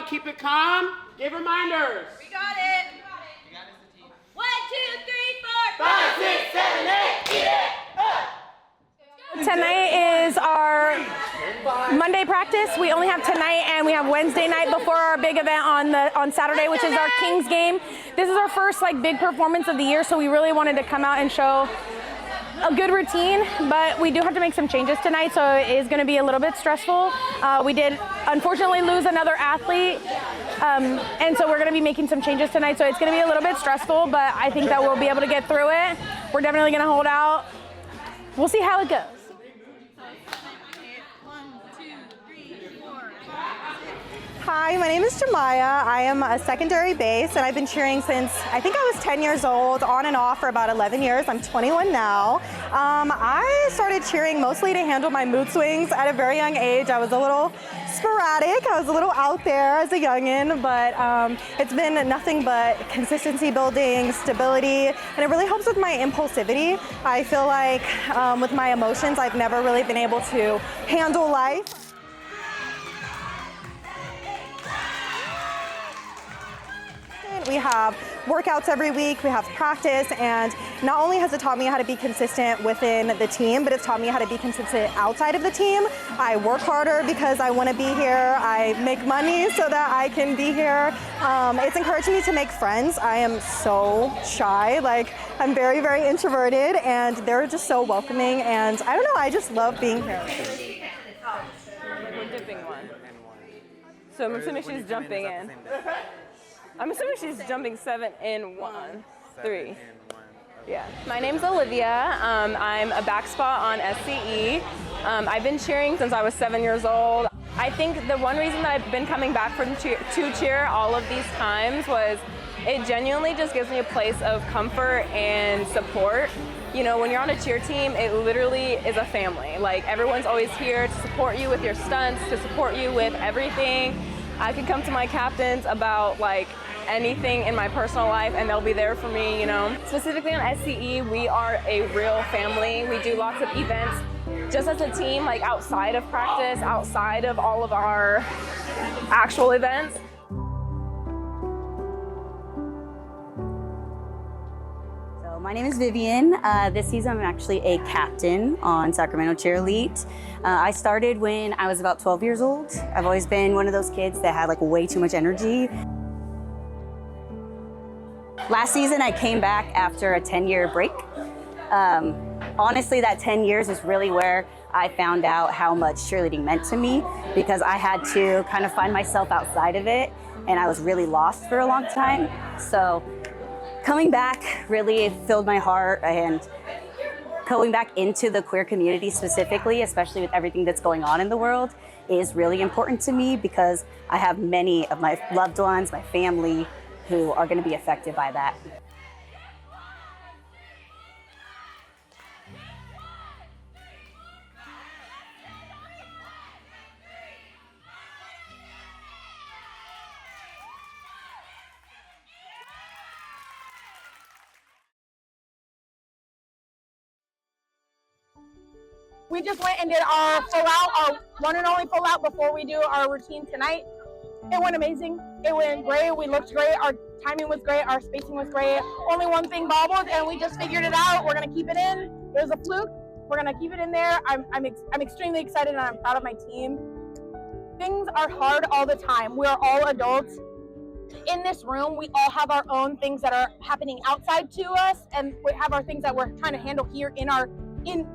out, keep it calm. Give reminders. We got it. 1, 2, 3, 4, 5, 6, 7, 8, eat it up. Tonight is our Monday practice. We only have tonight and we have Wednesday night before our big event on Saturday, which is our Kings game. This is our first big performance of the year, so we really wanted to come out and show a good routine, but we do have to make some changes tonight, so it is going to be a little bit stressful. We did unfortunately lose another athlete, and so we're going to be making some changes tonight, so it's going to be a little bit stressful, but I think that we'll be able to get through it. We're definitely going to hold out. We'll see how it goes. Hi, my name is Jemiah. I am a secondary base, and I've been cheering since I think I was 10 years old, on and off for about 11 years. I'm 21 now. I started cheering mostly to handle my mood swings at a very young age. I was a little sporadic. I was a little out there as a youngin', but it's been nothing but consistency building, stability, and it really helps with my impulsivity. I feel like with my emotions, I've never really been able to handle life. We have workouts every week, we have practice, and not only has it taught me how to be consistent within the team, but it's taught me how to be consistent outside of the team. I work harder because I want to be here. I make money so that I can be here. It's encouraged me to make friends. I am so shy. I'm very, very introverted, and they're just so welcoming, and I don't know, I just love being here. We're dipping one. So I'm assuming she's jumping in. I'm assuming she's jumping 7 in 1, 3. Yeah. My name's Olivia. I'm a back spot on SCE. I've been cheering since I was 7 years old. I think the one reason that I've been coming back to cheer all of these times was it genuinely just gives me a place of comfort and support. You know, when you're on a cheer team, it literally is a family. Everyone's always here to support you with your stunts, to support you with everything. I could come to my captains about anything in my personal life and they'll be there for me, you know. Specifically on SCE, we are a real family. We do lots of events just as a team, outside of practice, outside of all of our actual events. My name is Vivian. This season I'm actually a captain on Sacramento Cheer Elite. I started when I was about 12 years old. I've always been one of those kids that had way too much energy. Last season I came back after a 10-year break. Honestly, that 10 years is really where I found out how much cheerleading meant to me, because I had to kind of find myself outside of it, and I was really lost for a long time. So coming back really filled my heart, and going back into the queer community specifically, especially with everything that's going on in the world, is really important to me because I have many of my loved ones, my family, who are going to be affected by that. We just went and did our full out, our one and only full out before we do our routine tonight. It went amazing. It went great. We looked great. Our timing was great. Our spacing was great. Only one thing bobbled, and we just figured it out. We're gonna keep it in. It was a fluke. We're gonna keep it in there. I'm extremely excited, and I'm proud of my team. Things are hard all the time. We are all adults. In this room, we all have our own things that are happening outside to us, and we have our things that we're trying to handle here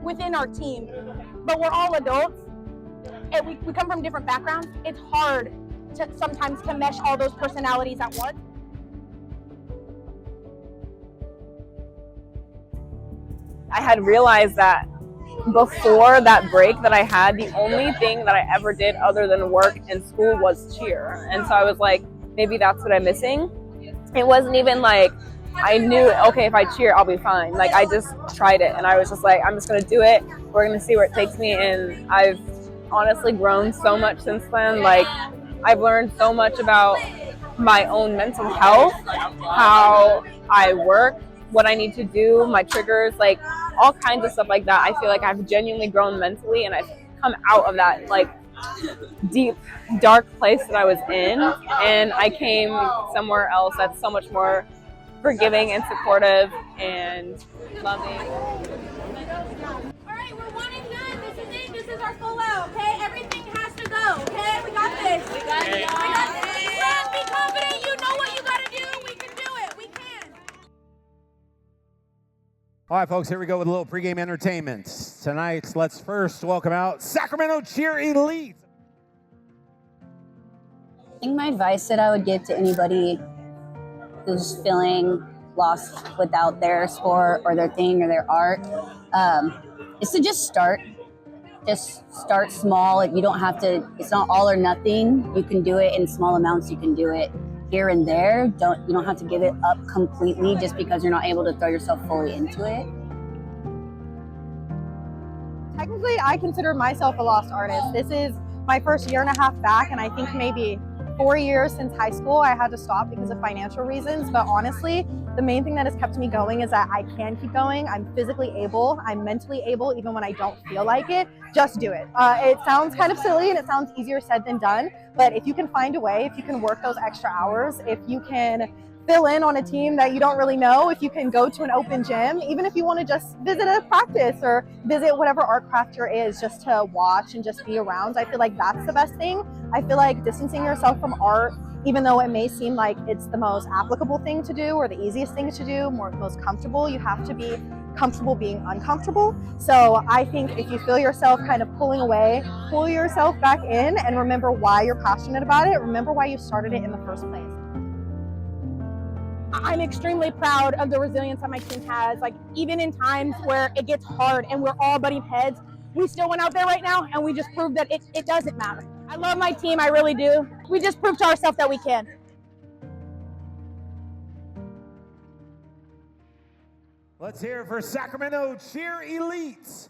within our team. But we're all adults, and we come from different backgrounds. It's hard sometimes to mesh all those personalities at once. I had realized that before that break that I had, the only thing that I ever did other than work and school was cheer. And so I was like, maybe that's what I'm missing. It wasn't even I knew, okay, if I cheer, I'll be fine. I just tried it, and I was just I'm just gonna do it. We're gonna see where it takes me, and I've honestly grown so much since then. I've learned so much about my own mental health, how I work, what I need to do, my triggers, all kinds of stuff like that. I feel like I've genuinely grown mentally, and I've come out of that deep, dark place that I was in, and I came somewhere else that's so much more forgiving and supportive and loving. All right, we're one and done. This is it. This is our full out. Okay, everything has to go. Okay, we got this. We got it. We got this. Friends, be confident. You know what you gotta do. We can do it. We can. All right, folks, here we go with a little pregame entertainment. Tonight, let's first welcome out Sacramento Cheer Elite. I think my advice that I would give to anybody who's feeling lost without their sport or their thing or their art is to just start. Just start small. You don't have to, it's not all or nothing. You can do it in small amounts. You can do it here and there. You don't have to give it up completely just because you're not able to throw yourself fully into it. Technically, I consider myself a lost artist. This is my first year and a half back, and I think maybe 4 years since high school I had to stop because of financial reasons. But honestly, the main thing that has kept me going is that I can keep going. I'm physically able, I'm mentally able, even when I don't feel like it. Just do it. It sounds kind of silly and it sounds easier said than done, but if you can find a way, if you can work those extra hours, if you can fill in on a team that you don't really know, if you can go to an open gym, even if you want to just visit a practice or visit whatever art craft your is, just to watch and just be around, I feel like that's the best thing. I feel like distancing yourself from art, even though it may seem like it's the most applicable thing to do or the easiest thing to do, most comfortable, you have to be comfortable being uncomfortable. So I think if you feel yourself kind of pulling away, pull yourself back in and remember why you're passionate about it. Remember why you started it in the first place. I'm extremely proud of the resilience that my team has. Like, even in times where it gets hard and we're all butting heads, we still went out there right now and we just proved that it doesn't matter. I love my team, I really do. We just proved to ourselves that we can. Let's hear it for Sacramento Cheer Elite.